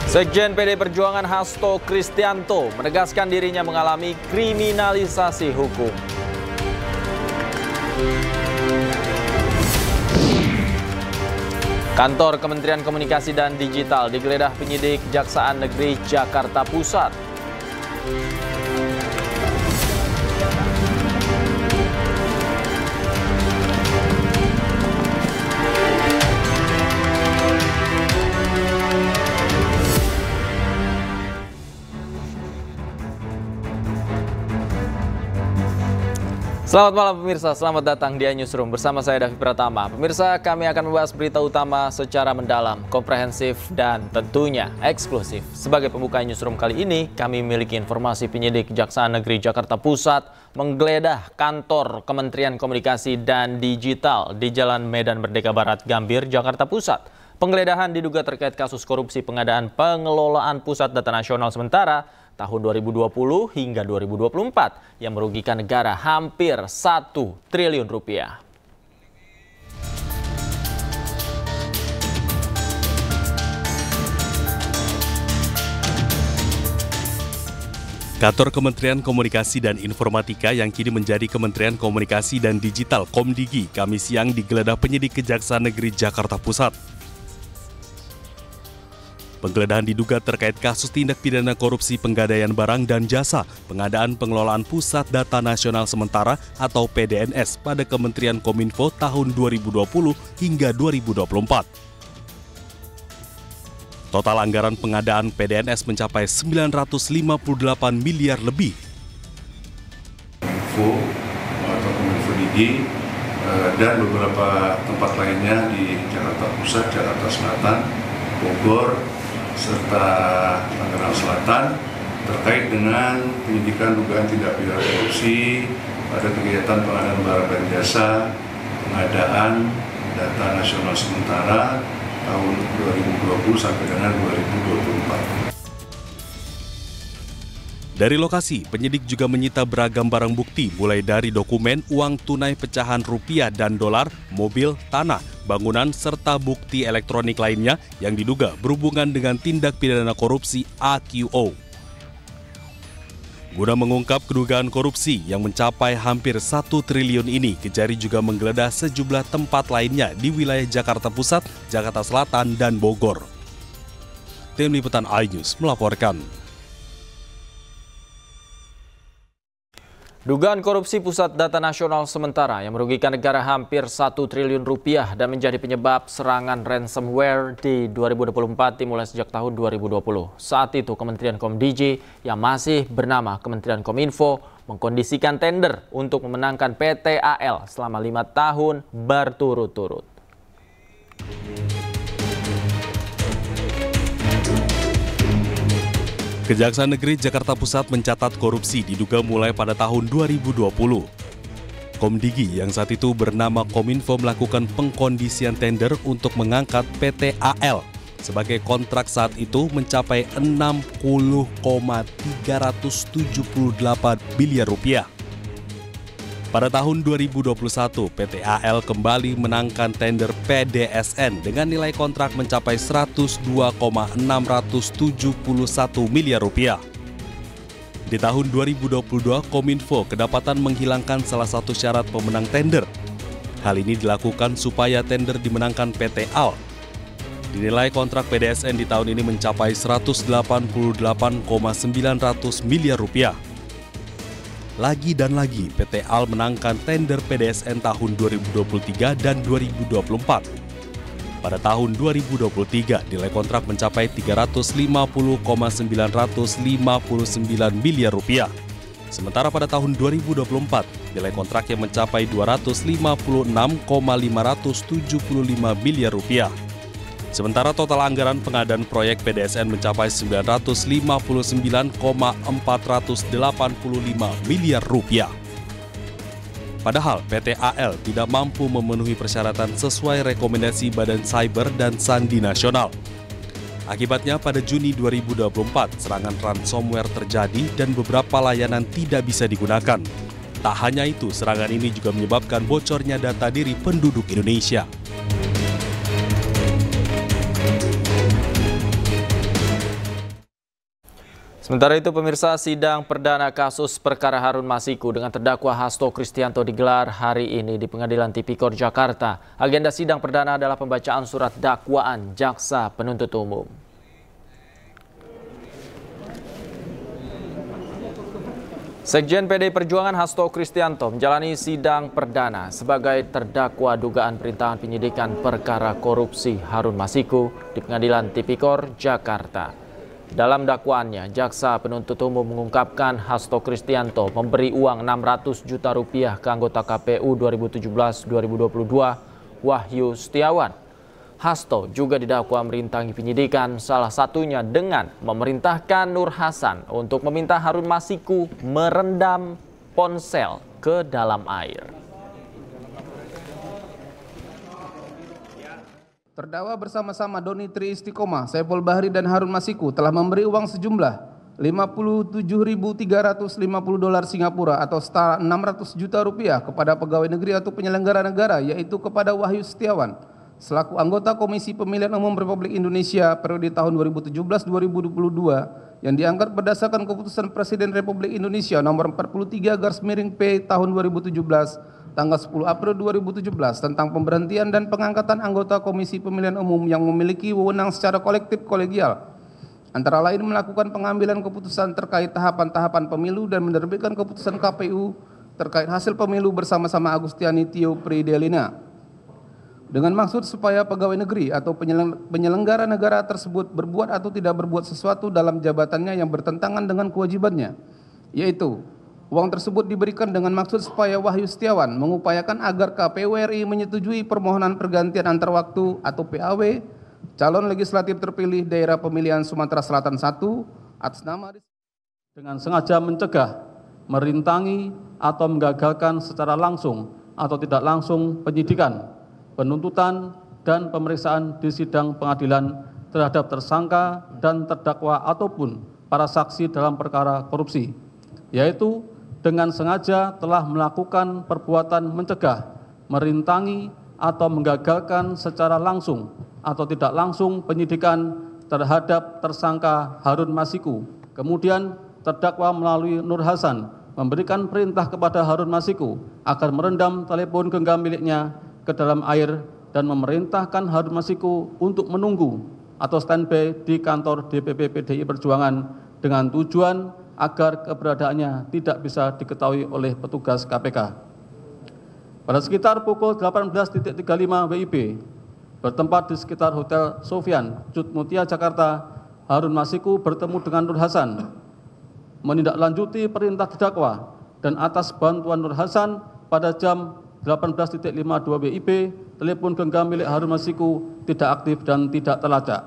Sekjen PD Perjuangan Hasto Kristianto menegaskan dirinya mengalami kriminalisasi hukum. Kantor Kementerian Komunikasi dan Digital digeledah penyidik Kejaksaan Negeri Jakarta Pusat. Selamat malam pemirsa, selamat datang di iNewsroom bersama saya Davi Pratama. Pemirsa, kami akan membahas berita utama secara mendalam, komprehensif, dan tentunya eksklusif. Sebagai pembuka iNewsroom kali ini, kami memiliki informasi penyidik Kejaksaan Negeri Jakarta Pusat menggeledah kantor Kementerian Komunikasi dan Digital di Jalan Medan Merdeka Barat, Gambir, Jakarta Pusat. Penggeledahan diduga terkait kasus korupsi pengadaan pengelolaan Pusat Data Nasional Sementara tahun 2020 hingga 2024 yang merugikan negara hampir 1 triliun rupiah. Kantor Kementerian Komunikasi dan Informatika yang kini menjadi Kementerian Komunikasi dan Digital Komdigi Kamis siang digeledah penyidik Kejaksaan Negeri Jakarta Pusat. Penggeledahan diduga terkait kasus tindak pidana korupsi penggadaian barang dan jasa, pengadaan pengelolaan Pusat Data Nasional Sementara atau PDNS pada Kementerian Kominfo tahun 2020 hingga 2024. Total anggaran pengadaan PDNS mencapai 958 miliar lebih. Kominfo atau Kominfo Digi dan beberapa tempat lainnya di Jakarta Pusat, Jakarta Selatan, Bogor, serta Tangerang Selatan terkait dengan penyidikan dugaan tindak pidana korupsi pada kegiatan pengadaan barang dan jasa, pengadaan data nasional sementara tahun 2020 sampai dengan 2024. Dari lokasi, penyidik juga menyita beragam barang bukti mulai dari dokumen, uang tunai pecahan rupiah dan dolar, mobil, tanah, bangunan, serta bukti elektronik lainnya yang diduga berhubungan dengan tindak pidana korupsi AQO. Guna mengungkap kedugaan korupsi yang mencapai hampir 1 triliun ini, Kejari juga menggeledah sejumlah tempat lainnya di wilayah Jakarta Pusat, Jakarta Selatan, dan Bogor. Tim Liputan iNews melaporkan. Dugaan korupsi Pusat Data Nasional Sementara yang merugikan negara hampir 1 triliun rupiah dan menjadi penyebab serangan ransomware di 2024 dimulai sejak tahun 2020. Saat itu Kementerian Komdigi yang masih bernama Kementerian Kominfo mengkondisikan tender untuk memenangkan PT AL selama 5 tahun berturut-turut. Kejaksaan Negeri Jakarta Pusat mencatat korupsi diduga mulai pada tahun 2020. Komdigi yang saat itu bernama Kominfo melakukan pengkondisian tender untuk mengangkat PT AL sebagai kontrak saat itu mencapai 60,378 miliar rupiah. Pada tahun 2021, PT AL kembali menangkan tender PDSN dengan nilai kontrak mencapai 102,671 miliar rupiah. Di tahun 2022, Kominfo kedapatan menghilangkan salah satu syarat pemenang tender. Hal ini dilakukan supaya tender dimenangkan PT AL. Dinilai kontrak PDSN di tahun ini mencapai 188,900 miliar rupiah. Lagi dan lagi, PT AL menangkan tender PDSN tahun 2023 dan 2024. Pada tahun 2023, nilai kontrak mencapai 350,959 miliar rupiah. Sementara pada tahun 2024, nilai kontrak yang mencapai 256,575 miliar rupiah. Sementara total anggaran pengadaan proyek PDSN mencapai 959,485 miliar rupiah. Padahal PT AL tidak mampu memenuhi persyaratan sesuai rekomendasi Badan Cyber dan Sandi Nasional. Akibatnya pada Juni 2024, serangan ransomware terjadi dan beberapa layanan tidak bisa digunakan. Tak hanya itu, serangan ini juga menyebabkan bocornya data diri penduduk Indonesia. Sementara itu, pemirsa, sidang perdana kasus perkara Harun Masiku dengan terdakwa Hasto Kristianto digelar hari ini di Pengadilan Tipikor Jakarta. Agenda sidang perdana adalah pembacaan surat dakwaan jaksa penuntut umum. Sekjen PDI Perjuangan Hasto Kristianto menjalani sidang perdana sebagai terdakwa dugaan perintahan penyidikan perkara korupsi Harun Masiku di Pengadilan Tipikor Jakarta. Dalam dakwaannya, jaksa penuntut umum mengungkapkan Hasto Kristianto memberi uang 600 juta rupiah ke anggota KPU 2017-2022 Wahyu Setiawan. Hasto juga didakwa merintangi penyidikan, salah satunya dengan memerintahkan Nur Hasan untuk meminta Harun Masiku merendam ponsel ke dalam air. Terdakwa bersama-sama Doni Tri Istiqomah, Saiful Bahri dan Harun Masiku telah memberi uang sejumlah $57.350 Singapura atau setara 600 juta rupiah kepada pegawai negeri atau penyelenggara negara, yaitu kepada Wahyu Setiawan selaku anggota Komisi Pemilihan Umum Republik Indonesia periode tahun 2017-2022 yang diangkat berdasarkan keputusan Presiden Republik Indonesia nomor 43/P tahun 2017 tanggal 10 April 2017 tentang pemberhentian dan pengangkatan anggota Komisi Pemilihan Umum yang memiliki wewenang secara kolektif kolegial, antara lain melakukan pengambilan keputusan terkait tahapan-tahapan pemilu dan menerbitkan keputusan KPU terkait hasil pemilu bersama-sama Agustiani Tio Pridelina, dengan maksud supaya pegawai negeri atau penyelenggara negara tersebut berbuat atau tidak berbuat sesuatu dalam jabatannya yang bertentangan dengan kewajibannya, yaitu uang tersebut diberikan dengan maksud supaya Wahyu Setiawan mengupayakan agar KPU RI menyetujui permohonan pergantian antar waktu atau PAW calon legislatif terpilih daerah pemilihan Sumatera Selatan 1 atas nama dengan sengaja mencegah, merintangi atau menggagalkan secara langsung atau tidak langsung penyidikan, penuntutan dan pemeriksaan di sidang pengadilan terhadap tersangka dan terdakwa ataupun para saksi dalam perkara korupsi, yaitu dengan sengaja telah melakukan perbuatan mencegah, merintangi atau menggagalkan secara langsung atau tidak langsung penyidikan terhadap tersangka Harun Masiku. Kemudian terdakwa melalui Nur Hasan memberikan perintah kepada Harun Masiku agar merendam telepon genggam miliknya ke dalam air dan memerintahkan Harun Masiku untuk menunggu atau standby di kantor DPP PDI Perjuangan dengan tujuan agar keberadaannya tidak bisa diketahui oleh petugas KPK. Pada sekitar pukul 18.35 WIB, bertempat di sekitar Hotel Sofyan, Cut Mutia, Jakarta, Harun Masiku bertemu dengan Nur Hasan, menindaklanjuti perintah terdakwa, dan atas bantuan Nur Hasan pada jam 18.52 WIB, telepon genggam milik Harun Masiku tidak aktif dan tidak terlacak.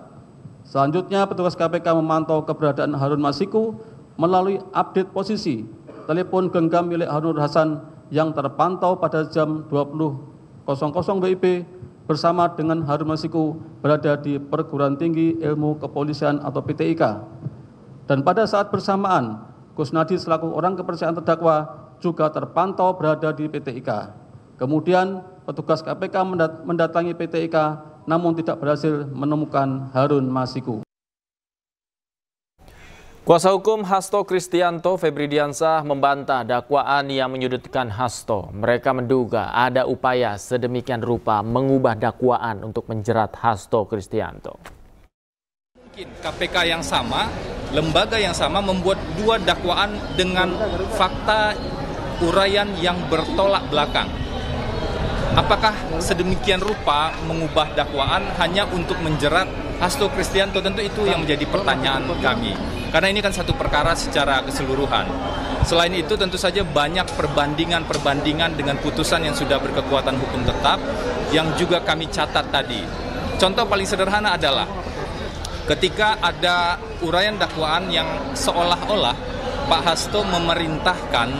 Selanjutnya, petugas KPK memantau keberadaan Harun Masiku melalui update posisi telepon genggam milik Harun Hasan yang terpantau pada jam 20.00 WIB bersama dengan Harun Masiku berada di Perguruan Tinggi Ilmu Kepolisian atau PTIK. Dan pada saat bersamaan, Kusnadi selaku orang kepercayaan terdakwa juga terpantau berada di PTIK. Kemudian petugas KPK mendatangi PTIK namun tidak berhasil menemukan Harun Masiku. Kuasa hukum Hasto Kristianto, Febri Diansah, membantah dakwaan yang menyudutkan Hasto. Mereka menduga ada upaya sedemikian rupa mengubah dakwaan untuk menjerat Hasto Kristianto. Mungkin KPK yang sama, lembaga yang sama membuat dua dakwaan dengan fakta uraian yang bertolak belakang. Apakah sedemikian rupa mengubah dakwaan hanya untuk menjerat Hasto Kristianto? Tentu itu yang menjadi pertanyaan kami. Karena ini kan satu perkara secara keseluruhan. Selain itu tentu saja banyak perbandingan dengan putusan yang sudah berkekuatan hukum tetap yang juga kami catat tadi. Contoh paling sederhana adalah ketika ada uraian dakwaan yang seolah-olah Pak Hasto memerintahkan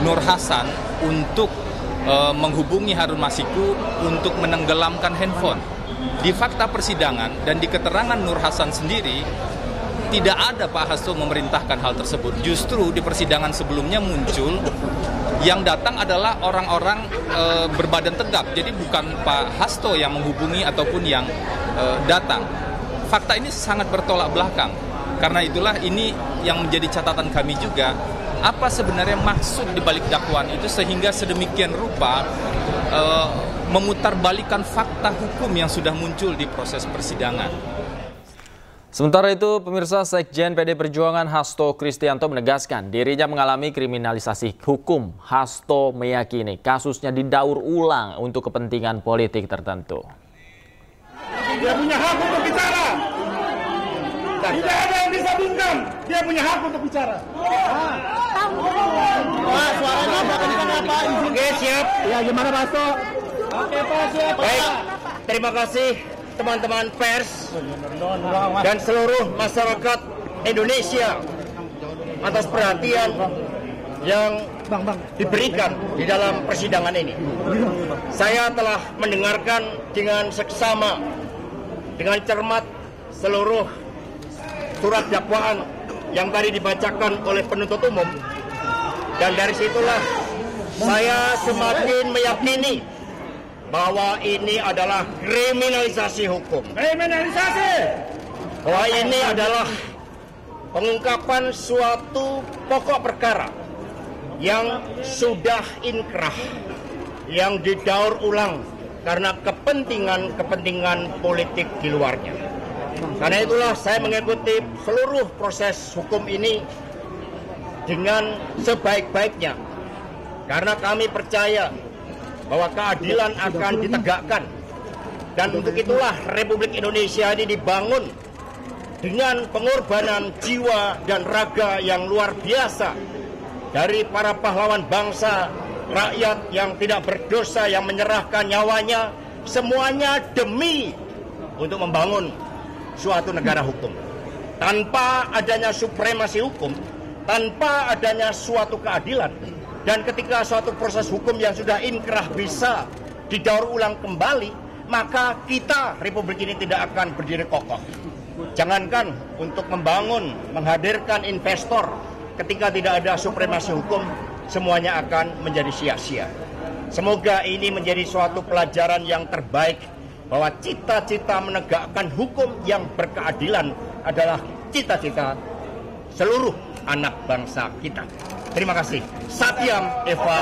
Nur Hasan untuk menghubungi Harun Masiku untuk menenggelamkan handphone. Di fakta persidangan dan di keterangan Nur Hasan sendiri, tidak ada Pak Hasto memerintahkan hal tersebut. Justru di persidangan sebelumnya muncul yang datang adalah orang-orang berbadan tegap. Jadi bukan Pak Hasto yang menghubungi ataupun yang datang. Fakta ini sangat bertolak belakang. Karena itulah ini yang menjadi catatan kami juga, apa sebenarnya maksud di balik dakwaan itu sehingga sedemikian rupa memutarbalikkan fakta hukum yang sudah muncul di proses persidangan. Sementara itu, pemirsa, Sekjen PD Perjuangan Hasto Kristianto menegaskan dirinya mengalami kriminalisasi hukum. Hasto meyakini kasusnya didaur ulang untuk kepentingan politik tertentu. Dia punya hak untuk bicara. Tidak ada yang bisa bungkam. Dia punya hak untuk bicara. Pak, suaranya Pak. Oke, siap. Ya, gimana Pak Hasto? Oke, Pak, siap. Baik, terima kasih teman-teman pers dan seluruh masyarakat Indonesia atas perhatian yang diberikan di dalam persidangan ini. Saya telah mendengarkan dengan seksama, dengan cermat seluruh surat dakwaan yang tadi dibacakan oleh penuntut umum, dan dari situlah saya semakin meyakini bahwa ini adalah kriminalisasi hukum. Kriminalisasi! Bahwa ini adalah pengungkapan suatu pokok perkara yang sudah inkrah, yang didaur ulang karena kepentingan politik di luarnya. Karena itulah saya mengikuti seluruh proses hukum ini dengan sebaik-baiknya. Karena kami percaya bahwa keadilan akan ditegakkan. Dan untuk itulah Republik Indonesia ini dibangun dengan pengorbanan jiwa dan raga yang luar biasa dari para pahlawan bangsa, rakyat yang tidak berdosa, yang menyerahkan nyawanya, semuanya demi untuk membangun suatu negara hukum. Tanpa adanya supremasi hukum, tanpa adanya suatu keadilan, dan ketika suatu proses hukum yang sudah inkrah bisa didaur ulang kembali, maka kita, Republik ini tidak akan berdiri kokoh. Jangankan untuk membangun, menghadirkan investor, ketika tidak ada supremasi hukum, semuanya akan menjadi sia-sia. Semoga ini menjadi suatu pelajaran yang terbaik, bahwa cita-cita menegakkan hukum yang berkeadilan adalah cita-cita seluruh anak bangsa kita. Terima kasih. Satyam Eva.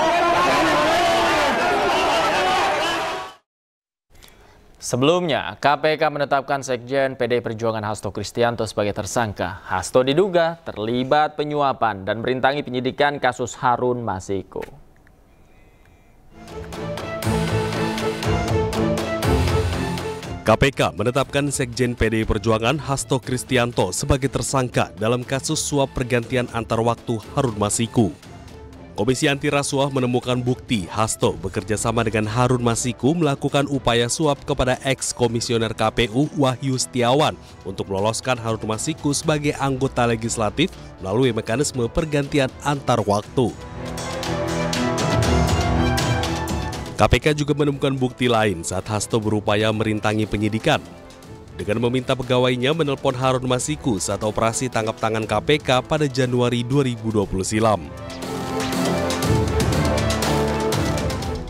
Sebelumnya, KPK menetapkan Sekjen PD Perjuangan Hasto Kristianto sebagai tersangka. Hasto diduga terlibat penyuapan dan merintangi penyidikan kasus Harun Masiku. KPK menetapkan Sekjen PDI Perjuangan Hasto Kristianto sebagai tersangka dalam kasus suap pergantian antar waktu Harun Masiku. Komisi Anti Rasuah menemukan bukti Hasto bekerja sama dengan Harun Masiku melakukan upaya suap kepada ex-komisioner KPU Wahyu Setiawan untuk meloloskan Harun Masiku sebagai anggota legislatif melalui mekanisme pergantian antar waktu. KPK juga menemukan bukti lain saat Hasto berupaya merintangi penyidikan dengan meminta pegawainya menelpon Harun Masiku saat operasi tangkap tangan KPK pada Januari 2020 silam.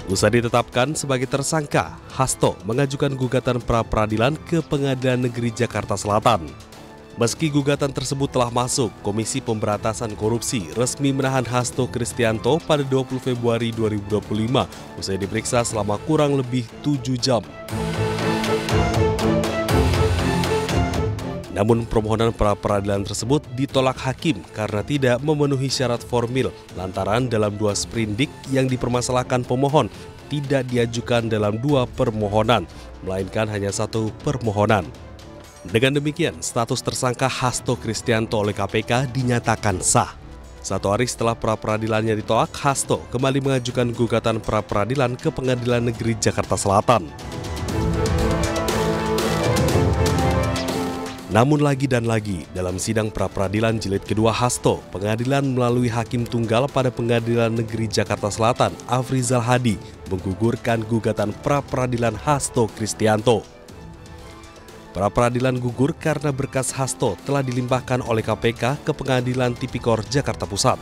Usai ditetapkan sebagai tersangka, Hasto mengajukan gugatan pra-peradilan ke Pengadilan Negeri Jakarta Selatan. Meski gugatan tersebut telah masuk, Komisi Pemberantasan Korupsi resmi menahan Hasto Kristianto pada 20 Februari 2025 usai diperiksa selama kurang lebih 7 jam. Namun permohonan pra-peradilan tersebut ditolak hakim karena tidak memenuhi syarat formil lantaran dalam 2 sprindik yang dipermasalahkan pemohon tidak diajukan dalam 2 permohonan, melainkan hanya 1 permohonan. Dengan demikian, status tersangka Hasto Kristianto oleh KPK dinyatakan sah. 1 hari setelah pra-peradilannya ditolak, Hasto kembali mengajukan gugatan pra-peradilan ke Pengadilan Negeri Jakarta Selatan. Namun lagi dan lagi, dalam sidang pra-peradilan jilid kedua Hasto, pengadilan melalui hakim tunggal pada Pengadilan Negeri Jakarta Selatan, Afrizal Hadi, menggugurkan gugatan pra-peradilan Hasto Kristianto. Pra-peradilan gugur karena berkas Hasto telah dilimpahkan oleh KPK ke Pengadilan Tipikor Jakarta Pusat.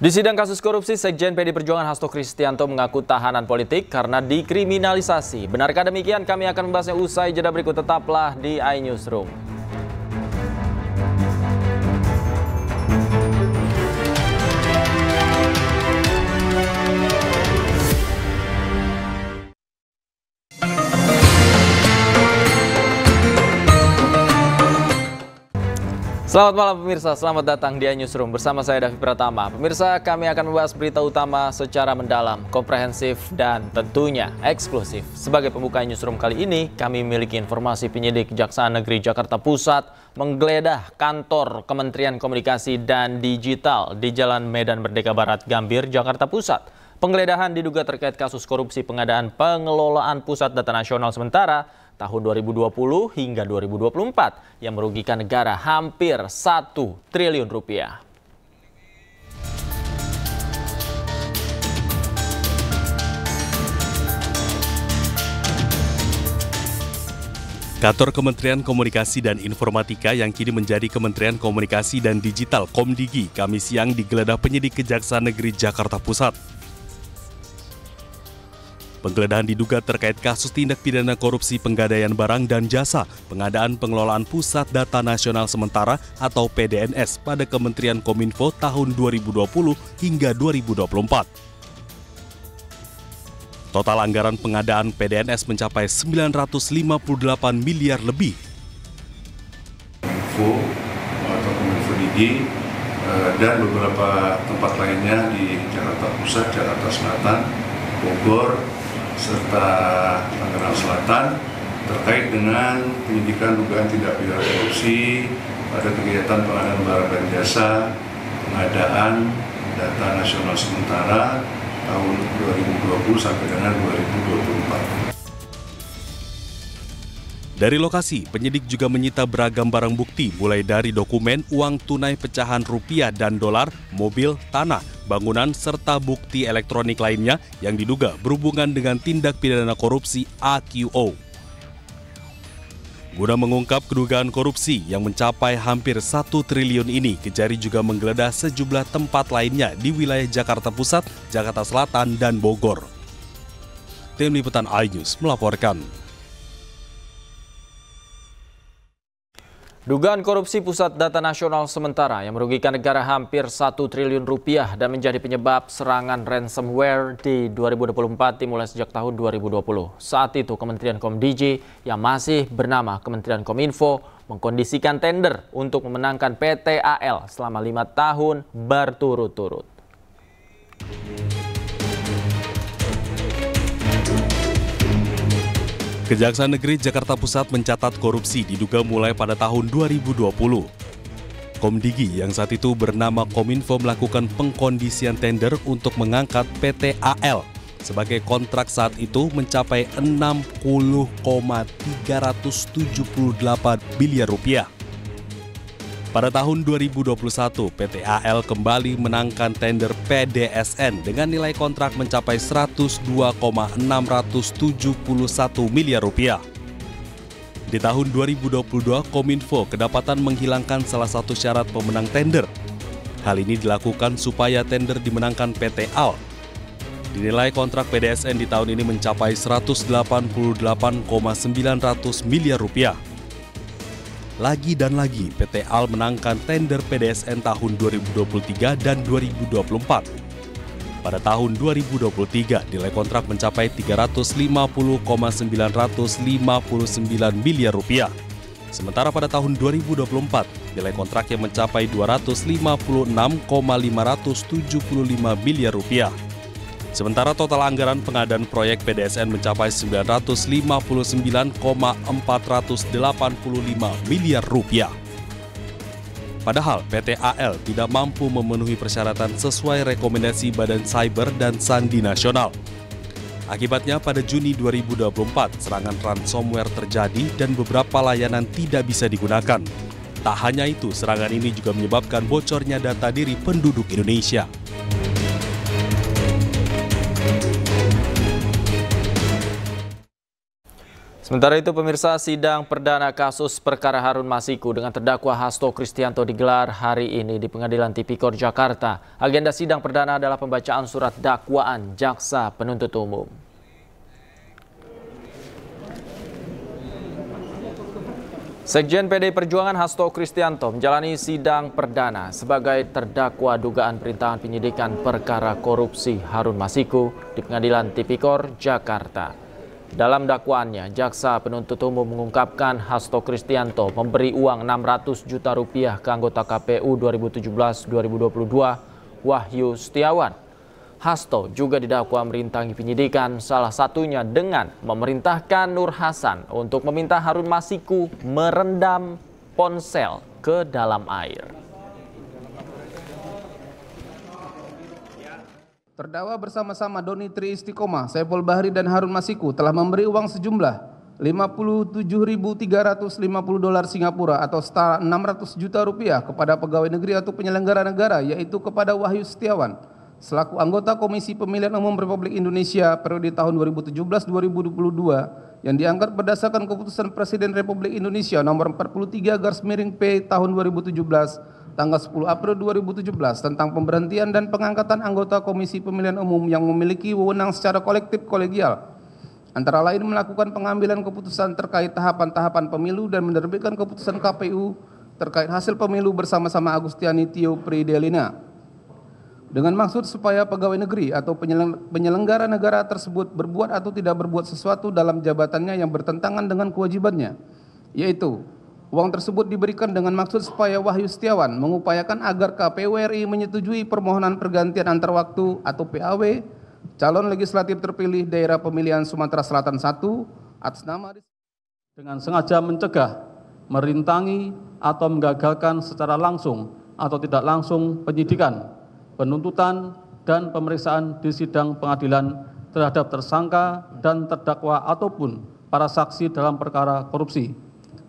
Di sidang kasus korupsi, Sekjen PD Perjuangan Hasto Kristianto mengaku tahanan politik karena dikriminalisasi. Benarkah demikian? Kami akan membahasnya usai jeda berikut. Tetaplah di iNewsroom. Selamat malam pemirsa, selamat datang di iNewsroom bersama saya Davi Pratama. Pemirsa, kami akan membahas berita utama secara mendalam, komprehensif, dan tentunya eksklusif. Sebagai pembuka iNewsroom kali ini, kami memiliki informasi penyidik Kejaksaan Negeri Jakarta Pusat menggeledah kantor Kementerian Komunikasi dan Digital di Jalan Medan Merdeka Barat, Gambir, Jakarta Pusat. Penggeledahan diduga terkait kasus korupsi pengadaan pengelolaan Pusat Data Nasional Sementara tahun 2020 hingga 2024 yang merugikan negara hampir 1 triliun rupiah. Kantor Kementerian Komunikasi dan Informatika yang kini menjadi Kementerian Komunikasi dan Digital Komdigi Kamis siang digeledah penyidik Kejaksaan Negeri Jakarta Pusat. Penggeledahan diduga terkait kasus tindak pidana korupsi penggadaian barang dan jasa, pengadaan pengelolaan Pusat Data Nasional Sementara atau PDNS pada Kementerian Kominfo tahun 2020 hingga 2024. Total anggaran pengadaan PDNS mencapai 958 miliar lebih. Kominfo atau Kominfo Digi dan beberapa tempat lainnya di Jakarta Pusat, Jakarta Selatan, Bogor, serta Tangerang Selatan terkait dengan penyidikan dugaan tindak pidana korupsi pada kegiatan pengadaan barang dan jasa, pengadaan data nasional sementara tahun 2020 sampai dengan 2024. Dari lokasi, penyidik juga menyita beragam barang bukti mulai dari dokumen, uang tunai pecahan rupiah dan dolar, mobil, tanah, bangunan, serta bukti elektronik lainnya yang diduga berhubungan dengan tindak pidana korupsi AQO. Guna mengungkap kedugaan korupsi yang mencapai hampir 1 triliun ini, Kejari juga menggeledah sejumlah tempat lainnya di wilayah Jakarta Pusat, Jakarta Selatan, dan Bogor. Tim Liputan iNews melaporkan. Dugaan korupsi Pusat Data Nasional Sementara yang merugikan negara hampir 1 triliun rupiah dan menjadi penyebab serangan ransomware di 2024 dimulai sejak tahun 2020. Saat itu Kementerian Komdigi yang masih bernama Kementerian Kominfo mengkondisikan tender untuk memenangkan PTAL selama 5 tahun berturut-turut. Kejaksaan Negeri Jakarta Pusat mencatat korupsi diduga mulai pada tahun 2020. Komdigi yang saat itu bernama Kominfo melakukan pengkondisian tender untuk mengangkat PTAL sebagai kontrak saat itu mencapai 60,378 miliar rupiah. Pada tahun 2021, PTAL kembali menangkan tender PDSN dengan nilai kontrak mencapai 102,671 miliar rupiah. Di tahun 2022, Kominfo kedapatan menghilangkan salah satu syarat pemenang tender. Hal ini dilakukan supaya tender dimenangkan PTAL. Dinilai kontrak PDSN di tahun ini mencapai 188,900 miliar rupiah. Lagi dan lagi, PTAL menangkan tender PDSN tahun 2023 dan 2024. Pada tahun 2023, nilai kontrak mencapai 350,959 miliar rupiah. Sementara pada tahun 2024, nilai kontraknya mencapai 256,575 miliar rupiah. Sementara total anggaran pengadaan proyek PDSN mencapai 959,485 miliar rupiah. Padahal PTAL tidak mampu memenuhi persyaratan sesuai rekomendasi Badan Cyber dan Sandi Nasional. Akibatnya pada Juni 2024 serangan ransomware terjadi dan beberapa layanan tidak bisa digunakan. Tak hanya itu, serangan ini juga menyebabkan bocornya data diri penduduk Indonesia. Sementara itu, pemirsa, sidang perdana kasus perkara Harun Masiku dengan terdakwa Hasto Kristianto digelar hari ini di Pengadilan Tipikor Jakarta. Agenda sidang perdana adalah pembacaan surat dakwaan jaksa penuntut umum. Sekjen PDI Perjuangan Hasto Kristianto menjalani sidang perdana sebagai terdakwa dugaan perintangan penyidikan perkara korupsi Harun Masiku di Pengadilan Tipikor Jakarta. Dalam dakwaannya, jaksa penuntut umum mengungkapkan Hasto Kristianto memberi uang 600 juta rupiah ke anggota KPU 2017-2022 Wahyu Setiawan. Hasto juga didakwa merintangi penyidikan, salah satunya dengan memerintahkan Nur Hasan untuk meminta Harun Masiku merendam ponsel ke dalam air. Terdakwa bersama-sama Doni Tri Istiqomah, Saiful Bahri dan Harun Masiku telah memberi uang sejumlah $57.350 Singapura atau setara 600 juta rupiah kepada pegawai negeri atau penyelenggara negara, yaitu kepada Wahyu Setiawan selaku anggota Komisi Pemilihan Umum Republik Indonesia periode tahun 2017-2022 yang diangkat berdasarkan keputusan Presiden Republik Indonesia nomor 43/P tahun 2017 tanggal 10 April 2017 tentang pemberhentian dan pengangkatan anggota Komisi Pemilihan Umum yang memiliki wewenang secara kolektif kolegial, antara lain melakukan pengambilan keputusan terkait tahapan-tahapan pemilu dan menerbitkan keputusan KPU terkait hasil pemilu bersama-sama Agustiani Tio Pridelina, dengan maksud supaya pegawai negeri atau penyelenggara negara tersebut berbuat atau tidak berbuat sesuatu dalam jabatannya yang bertentangan dengan kewajibannya, yaitu uang tersebut diberikan dengan maksud supaya Wahyu Setiawan mengupayakan agar KPU RI menyetujui permohonan pergantian antar waktu atau PAW calon legislatif terpilih daerah pemilihan Sumatera Selatan 1 atas nama dengan sengaja mencegah, merintangi atau menggagalkan secara langsung atau tidak langsung penyidikan, penuntutan dan pemeriksaan di sidang pengadilan terhadap tersangka dan terdakwa ataupun para saksi dalam perkara korupsi,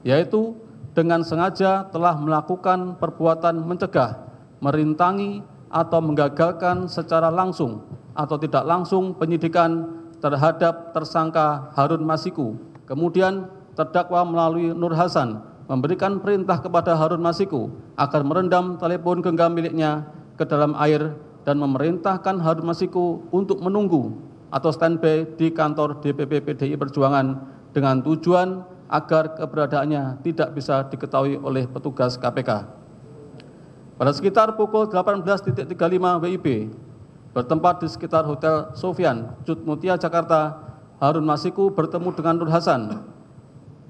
yaitu dengan sengaja telah melakukan perbuatan mencegah, merintangi atau menggagalkan secara langsung atau tidak langsung penyidikan terhadap tersangka Harun Masiku. Kemudian terdakwa melalui Nur Hasan memberikan perintah kepada Harun Masiku agar merendam telepon genggam miliknya ke dalam air dan memerintahkan Harun Masiku untuk menunggu atau standby di kantor DPP PDI Perjuangan dengan tujuan agar keberadaannya tidak bisa diketahui oleh petugas KPK. Pada sekitar pukul 18.35 WIB, bertempat di sekitar Hotel Sofian, Cut Mutia, Jakarta, Harun Masiku bertemu dengan Nur Hasan,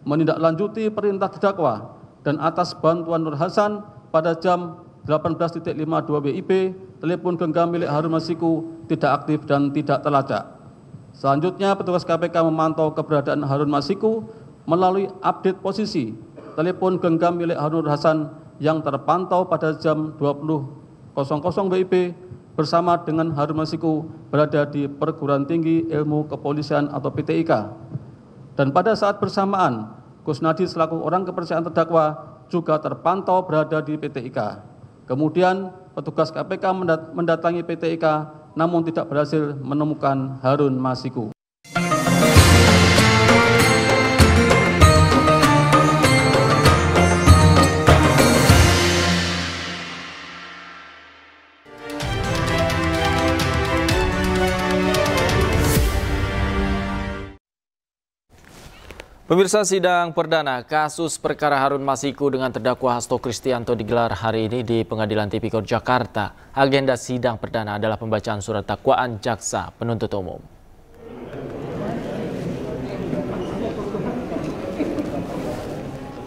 menindaklanjuti perintah terdakwa, dan atas bantuan Nur Hasan pada jam 18.52 WIB, telepon genggam milik Harun Masiku tidak aktif dan tidak terlacak. Selanjutnya, petugas KPK memantau keberadaan Harun Masiku melalui update posisi telepon genggam milik Harun Hasan yang terpantau pada jam 20.00 WIB bersama dengan Harun Masiku berada di Perguruan Tinggi Ilmu Kepolisian atau PTIK. Dan pada saat bersamaan, Kusnadi selaku orang kepercayaan terdakwa juga terpantau berada di PTIK. Kemudian petugas KPK mendatangi PTIK namun tidak berhasil menemukan Harun Masiku. Pemirsa, sidang perdana kasus perkara Harun Masiku dengan terdakwa Hasto Kristianto digelar hari ini di Pengadilan Tipikor Jakarta. Agenda sidang perdana adalah pembacaan surat dakwaan jaksa penuntut umum.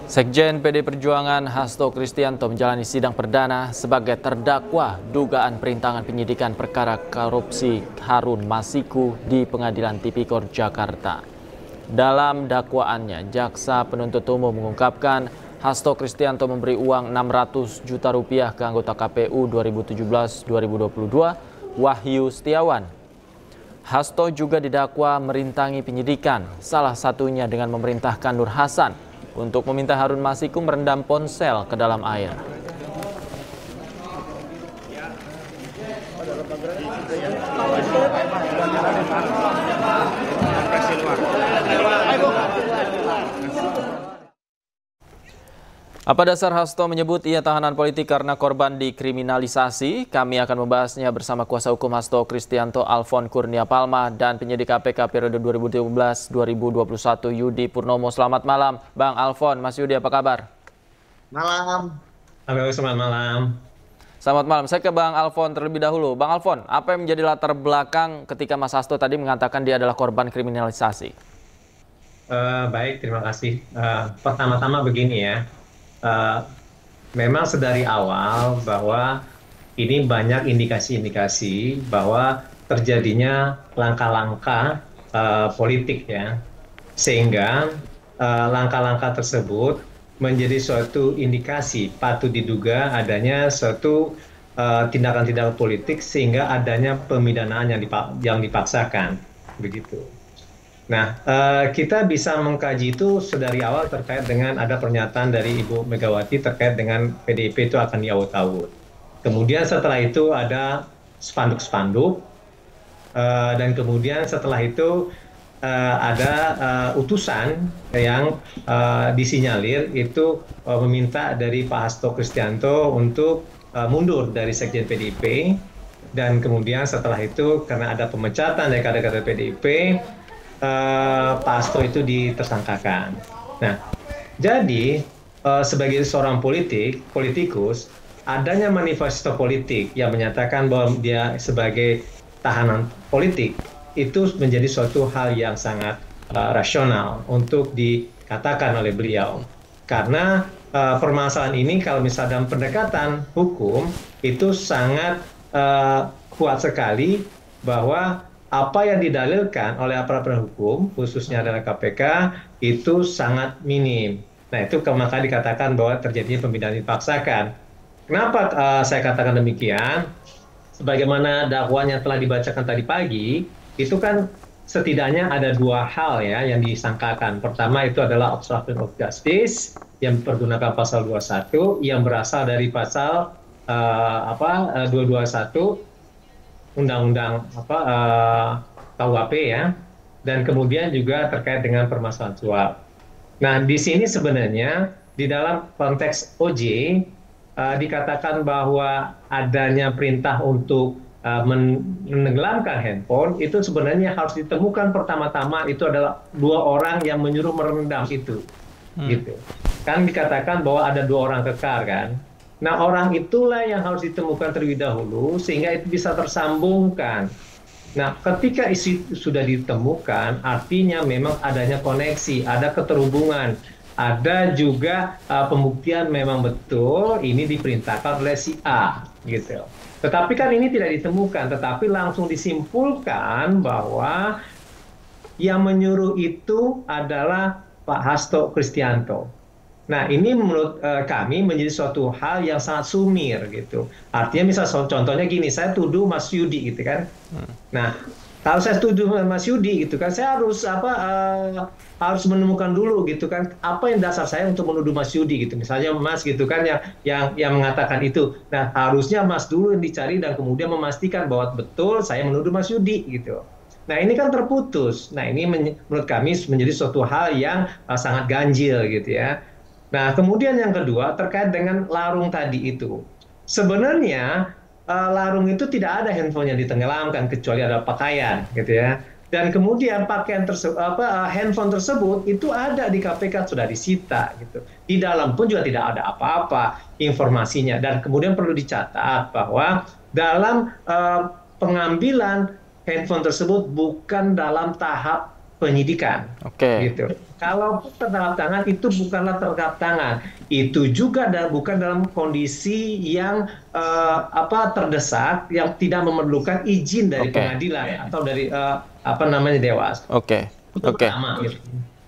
Sekjen PDI Perjuangan Hasto Kristianto menjalani sidang perdana sebagai terdakwa dugaan perintangan penyidikan perkara korupsi Harun Masiku di Pengadilan Tipikor Jakarta. Dalam dakwaannya, jaksa penuntut umum mengungkapkan Hasto Kristianto memberi uang 600 juta rupiah ke anggota KPU 2017-2022 Wahyu Setiawan. Hasto juga didakwa merintangi penyidikan, salah satunya dengan memerintahkan Nur Hasan untuk meminta Harun Masiku merendam ponsel ke dalam air. Apa dasar Hasto menyebut ia tahanan politik karena korban dikriminalisasi? Kami akan membahasnya bersama kuasa hukum Hasto Kristianto Alfon Kurnia Palma dan penyidik KPK periode 2017-2021 Yudi Purnomo. Selamat malam Bang Alfon. Mas Yudi, apa kabar? Malam. Halo, selamat malam. Selamat malam. Saya ke Bang Alfon terlebih dahulu. Bang Alfon, apa yang menjadi latar belakang ketika Mas Hasto tadi mengatakan dia adalah korban kriminalisasi? Baik, terima kasih. Pertama-tama begini ya. Memang sedari awal bahwa ini banyak indikasi-indikasi bahwa terjadinya langkah-langkah politik ya, sehingga langkah-langkah tersebut menjadi suatu indikasi patut diduga adanya suatu tindakan-tindakan politik sehingga adanya pemidanaan yang dipaksakan begitu. Nah, kita bisa mengkaji itu sedari awal terkait dengan ada pernyataan dari Ibu Megawati terkait dengan PDIP itu akan diawut-awut. Kemudian setelah itu ada spanduk-spanduk, dan kemudian setelah itu ada utusan yang disinyalir itu meminta dari Pak Hasto Kristianto untuk mundur dari Sekjen PDIP, dan kemudian setelah itu karena ada pemecatan dari kader-kader PDIP, Pak Hasto itu ditersangkakan. Nah, jadi sebagai seorang politikus, adanya manifesto politik yang menyatakan bahwa dia sebagai tahanan politik itu menjadi suatu hal yang sangat rasional untuk dikatakan oleh beliau. Karena permasalahan ini kalau misalnya dalam pendekatan hukum itu sangat kuat sekali bahwa apa yang didalilkan oleh aparat penegak hukum, khususnya adalah KPK, itu sangat minim. Nah, itu maka dikatakan bahwa terjadinya pemidanaan dipaksakan. Kenapa saya katakan demikian? Sebagaimana dakwaan yang telah dibacakan tadi pagi, itu kan setidaknya ada dua hal ya yang disangkakan. Pertama itu adalah obstruction of justice yang mempergunakan pasal 21 yang berasal dari pasal 221 Undang-Undang KUHP ya, dan kemudian juga terkait dengan permasalahan suap. Nah, di sini sebenarnya di dalam konteks OJ dikatakan bahwa adanya perintah untuk menenggelamkan handphone itu sebenarnya harus ditemukan pertama-tama itu adalah dua orang yang menyuruh merendam itu, gitu. Kan dikatakan bahwa ada dua orang kekar kan. Nah, orang itulah yang harus ditemukan terlebih dahulu sehingga itu bisa tersambungkan. Nah, ketika isi sudah ditemukan, artinya memang adanya koneksi, ada keterhubungan, ada juga pembuktian memang betul ini diperintahkan oleh si A, gitu. Tetapi kan ini tidak ditemukan, tetapi langsung disimpulkan bahwa yang menyuruh itu adalah Pak Hasto Kristianto. Nah, ini menurut kami menjadi suatu hal yang sangat sumir gitu. Artinya misal contohnya gini, saya tuduh Mas Yudi gitu kan. Nah, kalau saya tuduh Mas Yudi gitu kan, saya harus harus menemukan dulu gitu kan apa yang dasar saya untuk menuduh Mas Yudi gitu. Misalnya Mas gitu kan yang mengatakan itu. Nah, harusnya Mas dulu yang dicari dan kemudian memastikan bahwa betul saya menuduh Mas Yudi gitu. Nah, ini kan terputus. Nah, ini menurut kami menjadi suatu hal yang sangat ganjil gitu ya. Nah, kemudian yang kedua terkait dengan larung tadi itu. Sebenarnya larung itu tidak ada handphone yang ditenggelamkan kecuali ada pakaian gitu ya. Dan kemudian pakaian tersebut handphone tersebut itu ada di KPK sudah disita gitu. Di dalam pun juga tidak ada apa-apa informasinya, dan kemudian perlu dicatat bahwa dalam pengambilan handphone tersebut bukan dalam tahap penyidikan. Gitu. Kalau tertangkap tangan itu bukanlah tertangkap tangan, itu juga bukan dalam kondisi yang terdesak, yang tidak memerlukan izin dari pengadilan atau dari dewas. Itu pertama. Gitu.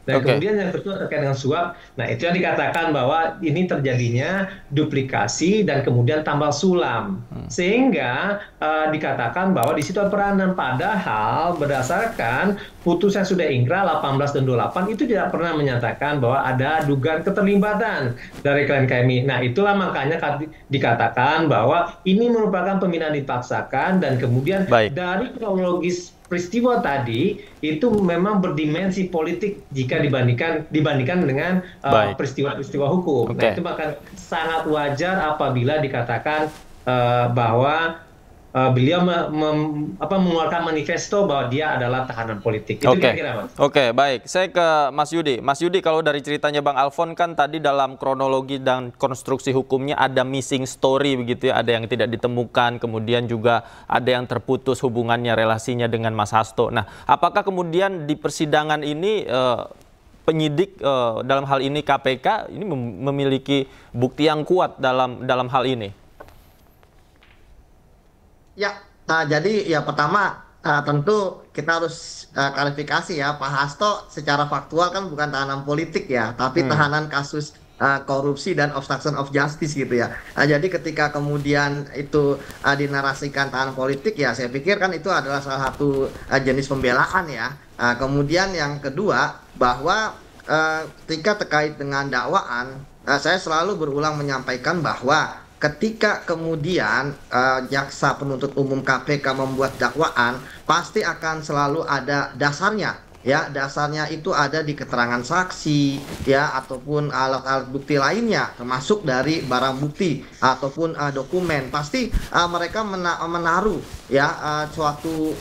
Dan kemudian yang kedua terkait dengan suap, nah itu yang dikatakan bahwa ini terjadinya duplikasi dan kemudian tambal sulam, sehingga dikatakan bahwa di situ ada peranan, padahal berdasarkan putusan sudah ingkrah 18 dan 28 itu tidak pernah menyatakan bahwa ada dugaan keterlibatan dari klien kami. Nah, itulah makanya dikatakan bahwa ini merupakan pemindahan dipaksakan, dan kemudian dari kronologis peristiwa tadi itu memang berdimensi politik jika dibandingkan dengan peristiwa-peristiwa hukum. Nah, itu maka sangat wajar apabila dikatakan bahwa beliau mengeluarkan manifesto bahwa dia adalah tahanan politik. Itu kira-kira, Mas. Oke, baik. Saya ke Mas Yudi. Mas Yudi, kalau dari ceritanya Bang Alfon kan tadi dalam kronologi dan konstruksi hukumnya ada missing story begitu ya, ada yang tidak ditemukan, kemudian juga ada yang terputus hubungannya, relasinya dengan Mas Hasto. Nah, apakah kemudian di persidangan ini penyidik dalam hal ini KPK ini memiliki bukti yang kuat dalam hal ini? Ya, jadi ya pertama tentu kita harus klarifikasi ya, Pak Hasto secara faktual kan bukan tahanan politik ya, tapi tahanan kasus korupsi dan obstruction of justice gitu ya. Jadi ketika kemudian itu dinarasikan tahanan politik ya, saya pikir kan itu adalah salah satu jenis pembelaan ya. Kemudian yang kedua bahwa ketika terkait dengan dakwaan, saya selalu berulang menyampaikan bahwa ketika kemudian jaksa penuntut umum KPK membuat dakwaan, pasti akan selalu ada dasarnya. Ya, dasarnya itu ada di keterangan saksi, ya, ataupun alat-alat bukti lainnya, termasuk dari barang bukti ataupun dokumen. Pasti mereka menaruh ya suatu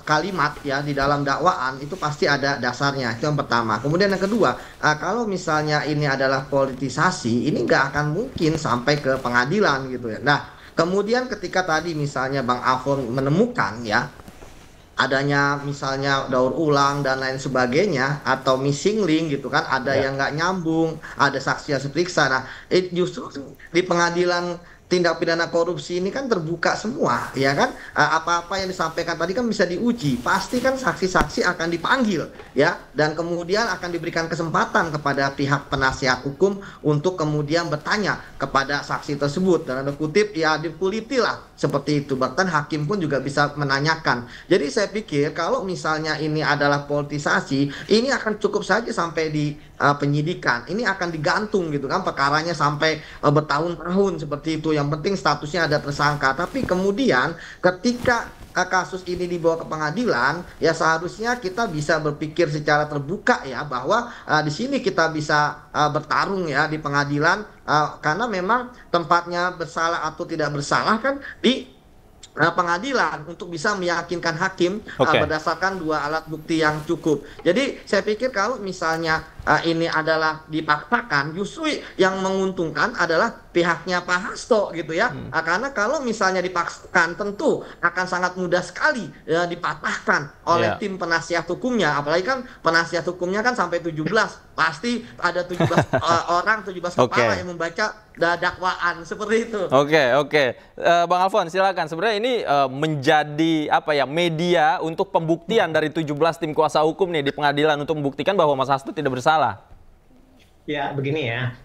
kalimat ya di dalam dakwaan, itu pasti ada dasarnya. Itu yang pertama. Kemudian yang kedua, kalau misalnya ini adalah politisasi, ini nggak akan mungkin sampai ke pengadilan gitu ya. Nah, kemudian ketika tadi misalnya Bang Alfon menemukan ya adanya misalnya daur ulang dan lain sebagainya, atau missing link gitu kan, ada yang nggak nyambung, ada saksi yang diperiksa. Nah, justru di pengadilan tindak pidana korupsi ini kan terbuka semua, ya kan? Apa-apa yang disampaikan tadi kan bisa diuji. Pasti kan saksi-saksi akan dipanggil, ya, dan kemudian akan diberikan kesempatan kepada pihak penasihat hukum untuk kemudian bertanya kepada saksi tersebut. Dan ada kutip, ya dikuliti lah, seperti itu. Bahkan hakim pun juga bisa menanyakan. Jadi saya pikir kalau misalnya ini adalah politisasi, ini akan cukup saja sampai di penyidikan. Ini akan digantung gitu kan, perkaranya sampai bertahun-tahun seperti itu. Yang penting statusnya ada tersangka. Tapi kemudian ketika kasus ini dibawa ke pengadilan, ya seharusnya kita bisa berpikir secara terbuka ya, bahwa di sini kita bisa bertarung ya di pengadilan, karena memang tempatnya bersalah atau tidak bersalah kan di pengadilan, untuk bisa meyakinkan hakim berdasarkan dua alat bukti yang cukup. Jadi saya pikir kalau misalnya ini adalah dipaksakan, justru yang menguntungkan adalah pihaknya Pak Hasto gitu ya. Karena kalau misalnya dipaksakan, tentu akan sangat mudah sekali ya dipatahkan oleh tim penasihat hukumnya. Apalagi kan penasihat hukumnya kan sampai 17, pasti ada 17 orang, 17 kepala yang membaca dakwaan seperti itu. Oke. Bang Alfon, silakan. Sebenarnya ini menjadi apa ya, media untuk pembuktian dari 17 tim kuasa hukum nih di pengadilan untuk membuktikan bahwa Mas Hasto tidak bersalah. Ya, begini ya.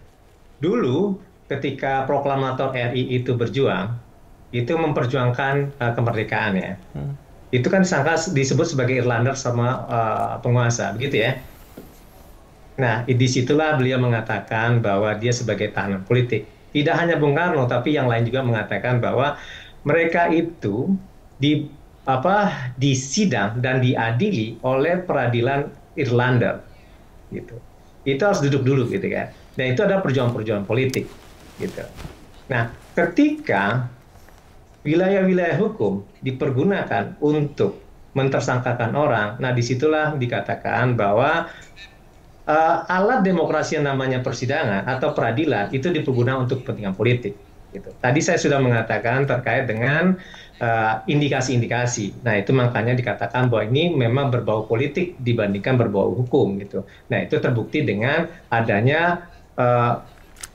Dulu ketika proklamator RI itu berjuang, itu memperjuangkan kemerdekaan ya. Itu kan disebut sebagai Irlander sama penguasa, begitu ya. Nah, disitulah beliau mengatakan bahwa dia sebagai tahanan politik. Tidak hanya Bung Karno, tapi yang lain juga mengatakan bahwa mereka itu disidang dan diadili oleh peradilan Irlander, gitu. Itu harus duduk dulu, gitu kan. Nah, itu ada perjuangan-perjuangan politik, gitu. Nah, ketika wilayah-wilayah hukum dipergunakan untuk mentersangkakan orang, nah disitulah dikatakan bahwa alat demokrasi yang namanya persidangan atau peradilan itu dipergunakan untuk kepentingan politik. Gitu. Tadi saya sudah mengatakan terkait dengan indikasi-indikasi. Nah, itu makanya dikatakan bahwa ini memang berbau politik dibandingkan berbau hukum. Gitu. Nah, itu terbukti dengan adanya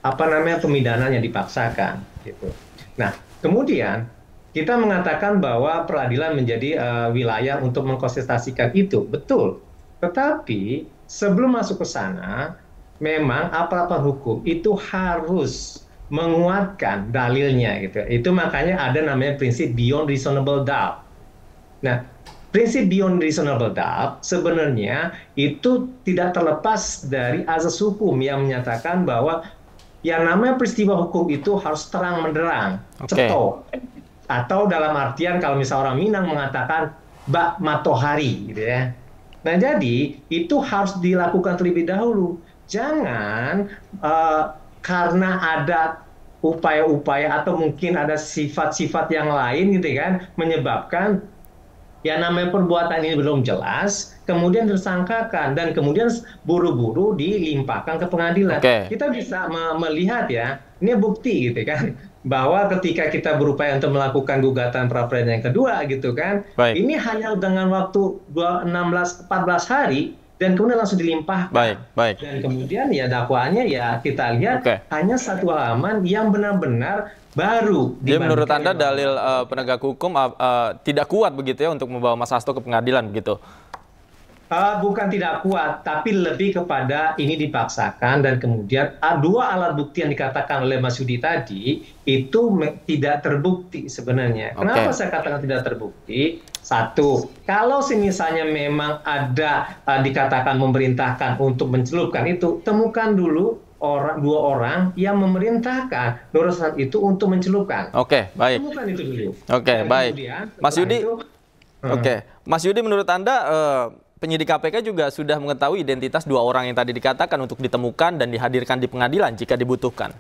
pemindahan yang dipaksakan. Gitu. Nah, kemudian kita mengatakan bahwa peradilan menjadi wilayah untuk mengkonsentrasikan itu. Betul. Tetapi sebelum masuk ke sana, memang aparat hukum itu harus menguatkan dalilnya gitu. Itu makanya ada namanya prinsip beyond reasonable doubt. Nah, prinsip beyond reasonable doubt sebenarnya itu tidak terlepas dari azas hukum yang menyatakan bahwa yang namanya peristiwa hukum itu harus terang menderang, cetok. Atau dalam artian kalau misalnya orang Minang mengatakan bak matahari gitu ya. Nah, jadi itu harus dilakukan terlebih dahulu. Jangan karena ada upaya-upaya atau mungkin ada sifat-sifat yang lain gitu kan, menyebabkan ya namanya perbuatan ini belum jelas, kemudian tersangkakan dan kemudian buru-buru dilimpahkan ke pengadilan. Kita bisa melihat ya, ini bukti gitu kan, bahwa ketika kita berupaya untuk melakukan gugatan pra-peradilan yang kedua gitu kan, ini hanya dengan waktu 14 hari dan kemudian langsung dilimpahkan. Dan kemudian ya dakwaannya ya kita lihat hanya 1 halaman yang benar-benar baru. Jadi menurut Anda dalil penegak hukum tidak kuat begitu ya untuk membawa Mas Hasto ke pengadilan begitu? Bukan tidak kuat, tapi lebih kepada ini dipaksakan dan kemudian 2 alat bukti yang dikatakan oleh Mas Yudi tadi itu tidak terbukti sebenarnya. Kenapa saya katakan tidak terbukti? 1, kalau misalnya memang ada dikatakan memerintahkan untuk mencelupkan itu, temukan dulu 2 orang yang memerintahkan Nur Roslani itu untuk mencelupkan. Baik. Temukan itu dulu. Baik. Mas Yudi, Mas Yudi, menurut Anda penyidik KPK juga sudah mengetahui identitas 2 orang yang tadi dikatakan untuk ditemukan dan dihadirkan di pengadilan jika dibutuhkan?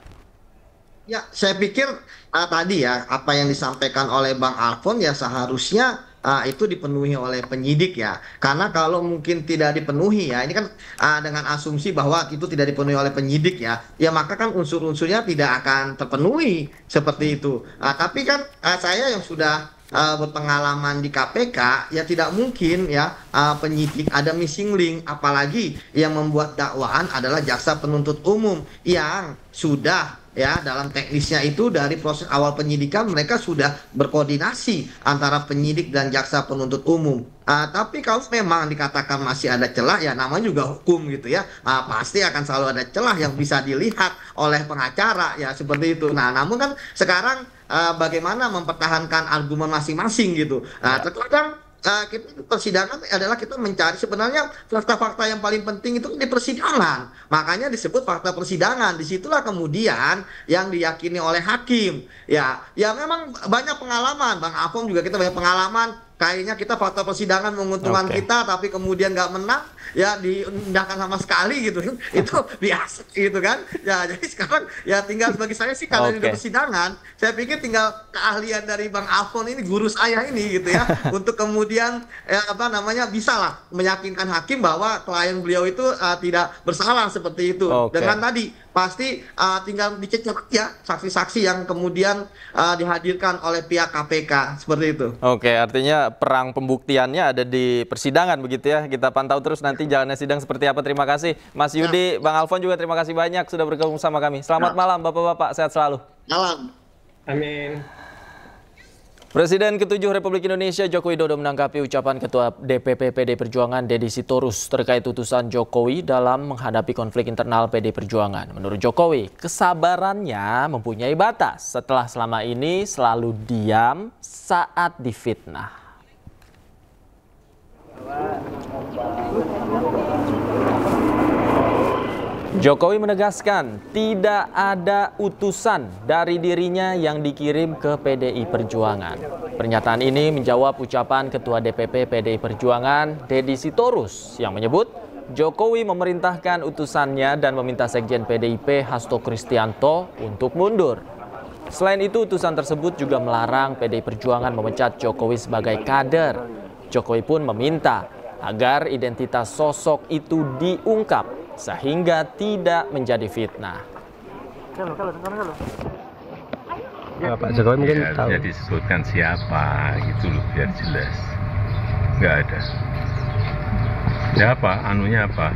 Ya, saya pikir tadi ya, apa yang disampaikan oleh Bang Alfon ya seharusnya itu dipenuhi oleh penyidik ya. Karena kalau mungkin tidak dipenuhi ya, ini kan dengan asumsi bahwa itu tidak dipenuhi oleh penyidik ya, ya maka kan unsur-unsurnya tidak akan terpenuhi seperti itu. Tapi kan saya yang sudah berpengalaman di KPK ya tidak mungkin ya penyidik ada missing link, apalagi yang membuat dakwaan adalah jaksa penuntut umum yang sudah ya dalam teknisnya itu dari proses awal penyidikan mereka sudah berkoordinasi antara penyidik dan jaksa penuntut umum. Tapi kalau memang dikatakan masih ada celah ya namanya juga hukum gitu ya, pasti akan selalu ada celah yang bisa dilihat oleh pengacara ya seperti itu. Nah namun kan sekarang bagaimana mempertahankan argumen masing-masing gitu. Terkadang kita persidangan adalah kita mencari sebenarnya fakta-fakta yang paling penting itu di persidangan. Makanya disebut fakta persidangan. Disitulah kemudian yang diyakini oleh hakim. Ya memang banyak pengalaman. Bang Afong juga kita banyak pengalaman. Kayaknya kita fakta persidangan menguntungkan kita, tapi kemudian nggak menang, ya diindahkan sama sekali gitu. Itu biasa gitu kan. Ya jadi sekarang ya tinggal bagi saya sih kalau di persidangan, saya pikir tinggal keahlian dari Bang Alfon ini, guru saya ini gitu ya, untuk kemudian bisa lah meyakinkan hakim bahwa klien beliau itu tidak bersalah seperti itu. Dengan tadi pasti tinggal dicecer ya saksi-saksi yang kemudian dihadirkan oleh pihak KPK seperti itu. Artinya perang pembuktiannya ada di persidangan begitu ya. Kita pantau terus nanti jalannya sidang seperti apa. Terima kasih Mas Yudi, Bang Alfon juga terima kasih banyak sudah bergabung sama kami. Selamat malam Bapak-bapak, sehat selalu. Malam. Amin. Presiden ke-7 Republik Indonesia Joko Widodo menanggapi ucapan Ketua DPP PD Perjuangan Deddy Sitorus terkait utusan Jokowi dalam menghadapi konflik internal PD Perjuangan. Menurut Jokowi, kesabarannya mempunyai batas setelah selama ini selalu diam saat difitnah. Jokowi menegaskan tidak ada utusan dari dirinya yang dikirim ke PDI Perjuangan. Pernyataan ini menjawab ucapan Ketua DPP PDI Perjuangan Deddy Sitorus yang menyebut Jokowi memerintahkan utusannya dan meminta Sekjen PDIP Hasto Kristianto untuk mundur. Selain itu, utusan tersebut juga melarang PDI Perjuangan memecat Jokowi sebagai kader. Jokowi pun meminta agar identitas sosok itu diungkap sehingga tidak menjadi fitnah. Pak Jokowi mungkin tahu. Ya disebutkan siapa gitu loh biar jelas. Nggak ada. Ya apa? Anunya apa?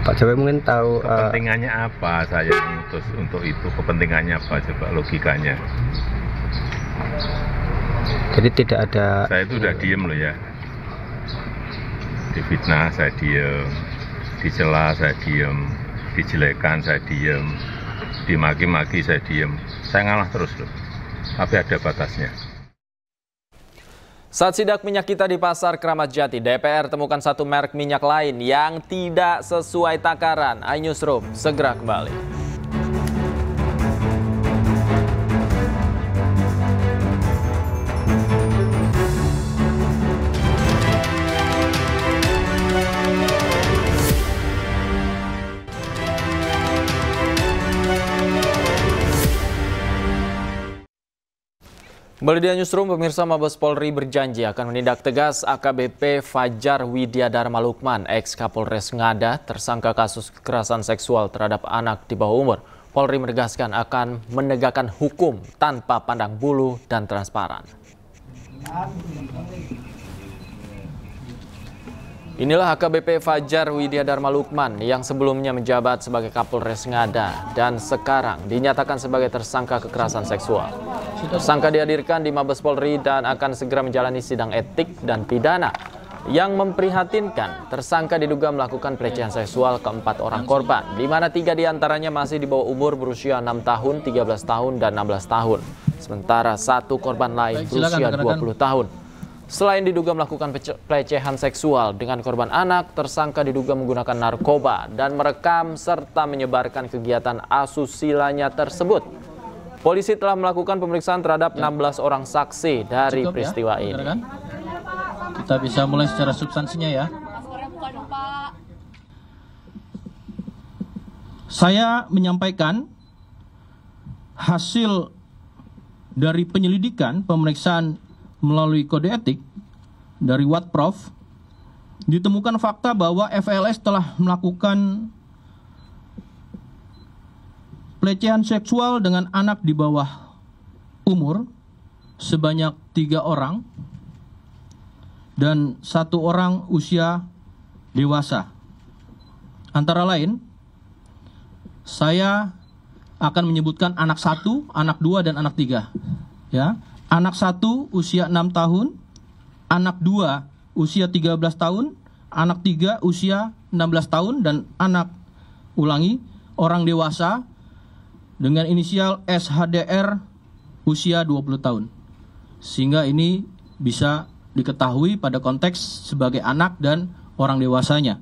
Pak Jokowi mungkin tahu kepentingannya apa saya mengutus untuk itu, kepentingannya apa coba logikanya. Jadi tidak ada. Saya itu udah diem loh ya. Difitnah saya diem, dicela saya diem, dijelekan saya diem, dimaki-maki saya diem. Saya ngalah terus loh, tapi ada batasnya. Saat sidak minyak kita di Pasar Kramat Jati, DPR temukan satu merek minyak lain yang tidak sesuai takaran. iNewsroom segera kembali. Kembali di Newsroom, pemirsa. Mabes Polri berjanji akan menindak tegas AKBP Fajar Widyadharma Lukman, ex-Kapolres Ngada, tersangka kasus kekerasan seksual terhadap anak di bawah umur. Polri menegaskan akan menegakkan hukum tanpa pandang bulu dan transparan. Inilah AKBP Fajar Widyadharma Lukman yang sebelumnya menjabat sebagai Kapolres Ngada dan sekarang dinyatakan sebagai tersangka kekerasan seksual. Tersangka dihadirkan di Mabes Polri dan akan segera menjalani sidang etik dan pidana. Yang memprihatinkan, tersangka diduga melakukan pelecehan seksual ke 4 orang korban, di mana 3 diantaranya masih di bawah umur berusia 6 tahun, 13 tahun, dan 16 tahun. Sementara 1 korban lain berusia 20 tahun. Selain diduga melakukan pelecehan seksual dengan korban anak, tersangka diduga menggunakan narkoba dan merekam serta menyebarkan kegiatan asusilanya tersebut. Polisi telah melakukan pemeriksaan terhadap 16 orang saksi dari peristiwa ini. Kita bisa mulai secara substansinya ya. Saya menyampaikan hasil dari penyelidikan pemeriksaan melalui kode etik dari Watprof, ditemukan fakta bahwa FLS telah melakukan pelecehan seksual dengan anak di bawah umur sebanyak 3 orang dan 1 orang usia dewasa. Antara lain, saya akan menyebutkan anak 1, anak 2, dan anak 3. Ya. Anak 1 usia 6 tahun, anak 2 usia 13 tahun, anak 3 usia 16 tahun, dan orang dewasa dengan inisial SHDR usia 20 tahun. Sehingga ini bisa diketahui pada konteks sebagai anak dan orang dewasanya.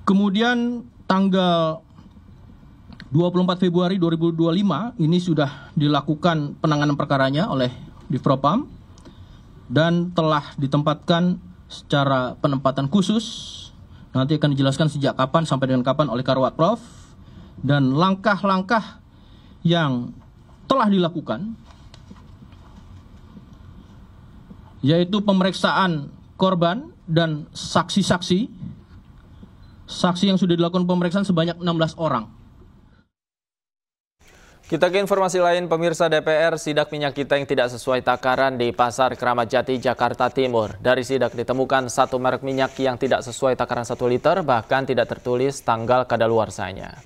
Kemudian tanggal 24 Februari 2025 ini sudah dilakukan penanganan perkaranya oleh Divpropam dan telah ditempatkan secara penempatan khusus. Nanti akan dijelaskan sejak kapan sampai dengan kapan oleh Karwatprof, dan langkah-langkah yang telah dilakukan yaitu pemeriksaan korban dan saksi-saksi. Saksi yang sudah dilakukan pemeriksaan sebanyak 16 orang. Kita ke informasi lain, pemirsa. DPR sidak minyak kita yang tidak sesuai takaran di Pasar Keramat Jati, Jakarta Timur. Dari sidak ditemukan 1 merek minyak yang tidak sesuai takaran 1 liter, bahkan tidak tertulis tanggal kadaluarsanya.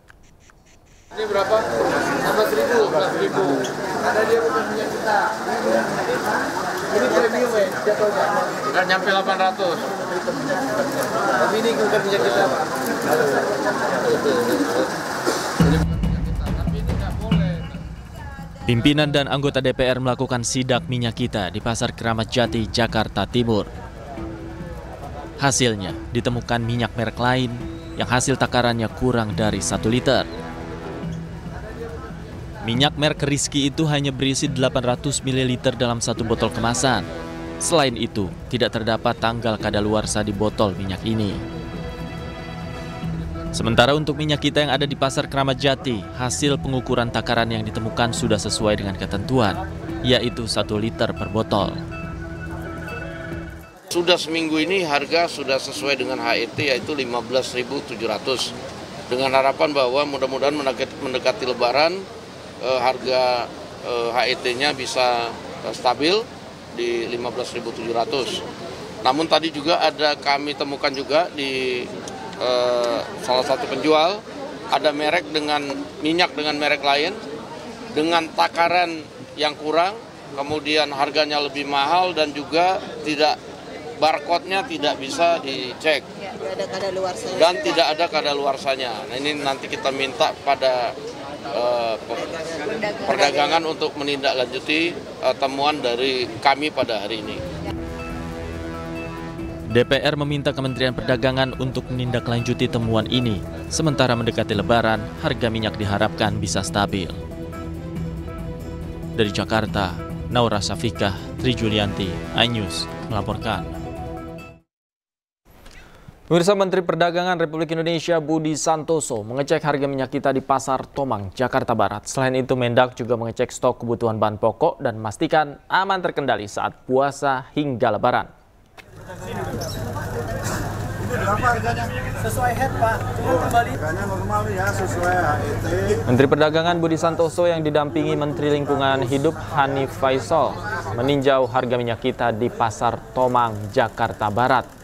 Ini berapa? 11.000, 11.000. Ada dia bukan minyak kita. Ini premium ya, jatuhnya. Nggak nyampe 800. Tapi ini bukan minyak kita, Pak. Pimpinan dan anggota DPR melakukan sidak minyak kita di Pasar Keramat Jati, Jakarta Timur. Hasilnya ditemukan minyak merek lain yang hasil takarannya kurang dari 1 liter. Minyak merek Rizky itu hanya berisi 800 ml dalam 1 botol kemasan. Selain itu, tidak terdapat tanggal kadaluarsa di botol minyak ini. Sementara untuk minyak kita yang ada di Pasar Keramat Jati, hasil pengukuran takaran yang ditemukan sudah sesuai dengan ketentuan, yaitu 1 liter per botol. Sudah seminggu ini harga sudah sesuai dengan HET, yaitu 15.700. Dengan harapan bahwa mudah-mudahan mendekati Lebaran, harga HET-nya bisa stabil di 15.700. Namun tadi juga kami temukan juga di salah satu penjual ada merek dengan minyak dengan merek lain dengan takaran yang kurang, kemudian harganya lebih mahal dan juga barcode-nya tidak bisa dicek dan tidak ada kadaluarsanya. Nah, ini nanti kita minta pada perdagangan untuk menindaklanjuti temuan dari kami pada hari ini. DPR meminta Kementerian Perdagangan untuk menindaklanjuti temuan ini. Sementara mendekati Lebaran, harga minyak diharapkan bisa stabil. Dari Jakarta, Naura Syafikah, Tri Julianti, iNews melaporkan. Pemirsa, Menteri Perdagangan Republik Indonesia Budi Santoso mengecek harga minyak kita di Pasar Tomang, Jakarta Barat. Selain itu, Mendak juga mengecek stok kebutuhan bahan pokok dan memastikan aman terkendali saat puasa hingga Lebaran. Berapa harganya? Sesuai head, Pak. Cuma kembali. Harganya normal ya, sesuai HET. Menteri Perdagangan Budi Santoso yang didampingi Menteri Lingkungan Hidup Hanif Faisal meninjau harga minyak kita di Pasar Tomang, Jakarta Barat.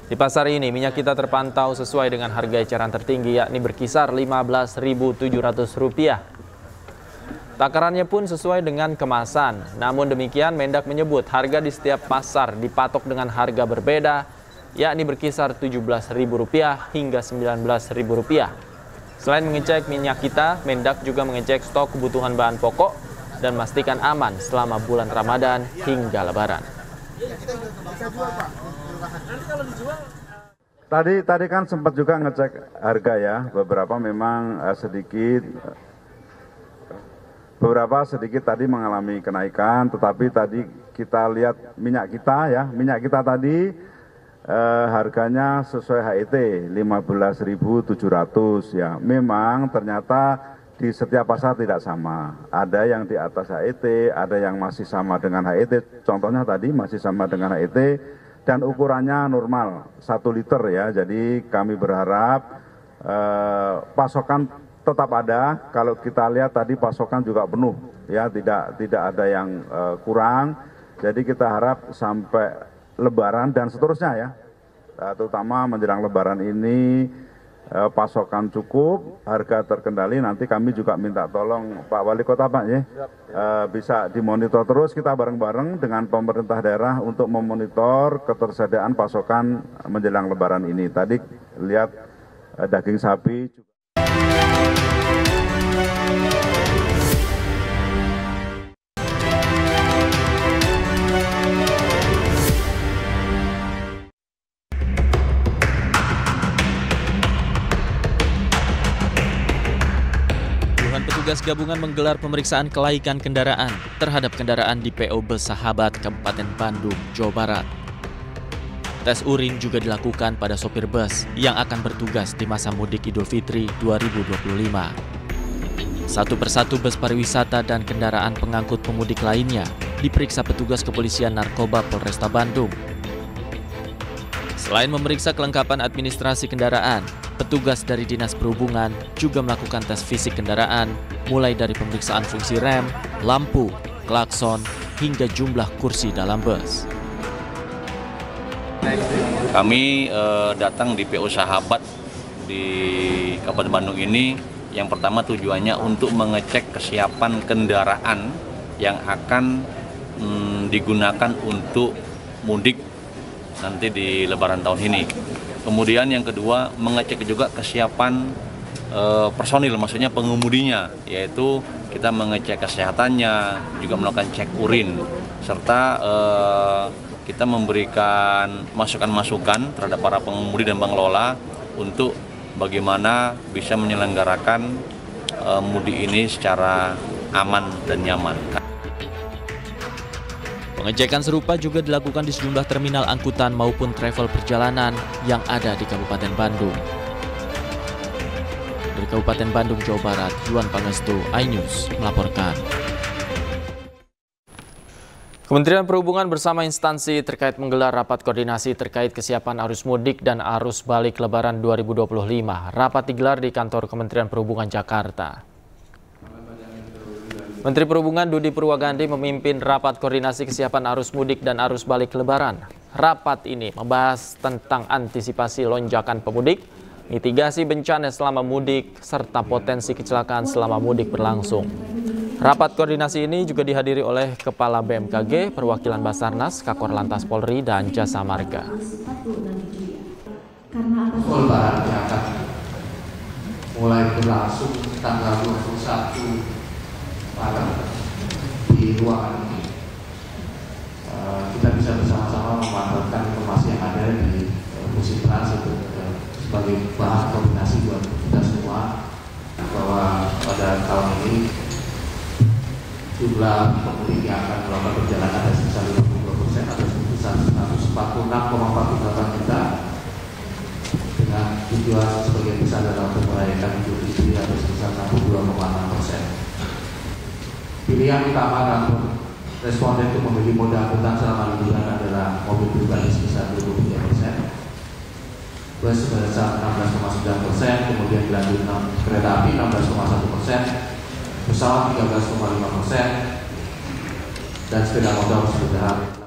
Di pasar ini, minyak kita terpantau sesuai dengan harga eceran tertinggi, yakni berkisar Rp15.700. Takarannya pun sesuai dengan kemasan. Namun demikian, Mendak menyebut harga di setiap pasar dipatok dengan harga berbeda, yakni berkisar Rp17.000 hingga Rp19.000. Selain mengecek minyak kita, Mendak juga mengecek stok kebutuhan bahan pokok dan memastikan aman selama bulan Ramadan hingga Lebaran. Tadi kan sempat juga ngecek harga ya, beberapa memang sedikit tadi mengalami kenaikan, tetapi tadi kita lihat minyak kita tadi harganya sesuai HET 15.700 ya. Memang ternyata di setiap pasar tidak sama, ada yang di atas HET, ada yang masih sama dengan HET, contohnya tadi masih sama dengan HET, dan ukurannya normal 1 liter ya. Jadi kami berharap pasokan tetap ada. Kalau kita lihat tadi pasokan juga penuh ya, tidak ada yang kurang. Jadi kita harap sampai Lebaran dan seterusnya ya, terutama menjelang Lebaran ini pasokan cukup, harga terkendali. Nanti kami juga minta tolong Pak Wali Kota Pak ya, bisa dimonitor terus kita bareng-bareng dengan pemerintah daerah untuk memonitor ketersediaan pasokan menjelang Lebaran ini. Tadi lihat daging sapi. Petugas gabungan menggelar pemeriksaan kelaikan kendaraan terhadap kendaraan di PO Bus Sahabat Kabupaten Bandung, Jawa Barat. Tes urin juga dilakukan pada sopir bus yang akan bertugas di masa mudik Idul Fitri 2025. Satu persatu bus pariwisata dan kendaraan pengangkut pemudik lainnya diperiksa petugas kepolisian narkoba Polresta Bandung. Selain memeriksa kelengkapan administrasi kendaraan, petugas dari Dinas Perhubungan juga melakukan tes fisik kendaraan, mulai dari pemeriksaan fungsi rem, lampu, klakson, hingga jumlah kursi dalam bus. Kami datang di PO Sahabat di Kabupaten Bandung ini, yang pertama tujuannya untuk mengecek kesiapan kendaraan yang akan digunakan untuk mudik nanti di Lebaran tahun ini. Kemudian yang kedua, mengecek juga kesiapan personil, maksudnya pengemudinya, yaitu kita mengecek kesehatannya, juga melakukan cek urin, serta kita memberikan masukan-masukan terhadap para pengemudi dan pengelola untuk bagaimana bisa menyelenggarakan mudik ini secara aman dan nyaman. Pengecekan serupa juga dilakukan di sejumlah terminal angkutan maupun travel perjalanan yang ada di Kabupaten Bandung. Dari Kabupaten Bandung, Jawa Barat, Juan Pangestu, iNews melaporkan. Kementerian Perhubungan bersama instansi terkait menggelar rapat koordinasi terkait kesiapan arus mudik dan arus balik Lebaran 2025. Rapat digelar di kantor Kementerian Perhubungan Jakarta. Menteri Perhubungan Dudi Purwagandi memimpin rapat koordinasi kesiapan arus mudik dan arus balik Lebaran. Rapat ini membahas tentang antisipasi lonjakan pemudik, mitigasi bencana selama mudik, serta potensi kecelakaan selama mudik berlangsung. Rapat koordinasi ini juga dihadiri oleh Kepala BMKG, perwakilan Basarnas, Kakor Lantas Polri, dan Jasa Marga. Lebaran yang akan mulai berlangsung tanggal 21 Maret di ruangan ini. Kita bisa bersama-sama memanfaatkan informasi yang ada di musim transit sebagai bahan koordinasi buat kita semua, bahwa pada tahun ini jumlah pemudik yang akan melakukan perjalanan ada sebesar 52% atau sebesar 146 6,48 juta dengan tujuan sebagai besar dalam merayakan Idul Fitri atau sebesar 62,6%. Pilihan utama dalam responden untuk memilih moda angkutan selama liburan adalah mobil pribadi sebesar 23%, bus sebesar 16,9%, kemudian dilanjut kereta api 16,1%, pesawat 13,5%, dan sepeda motor sebesar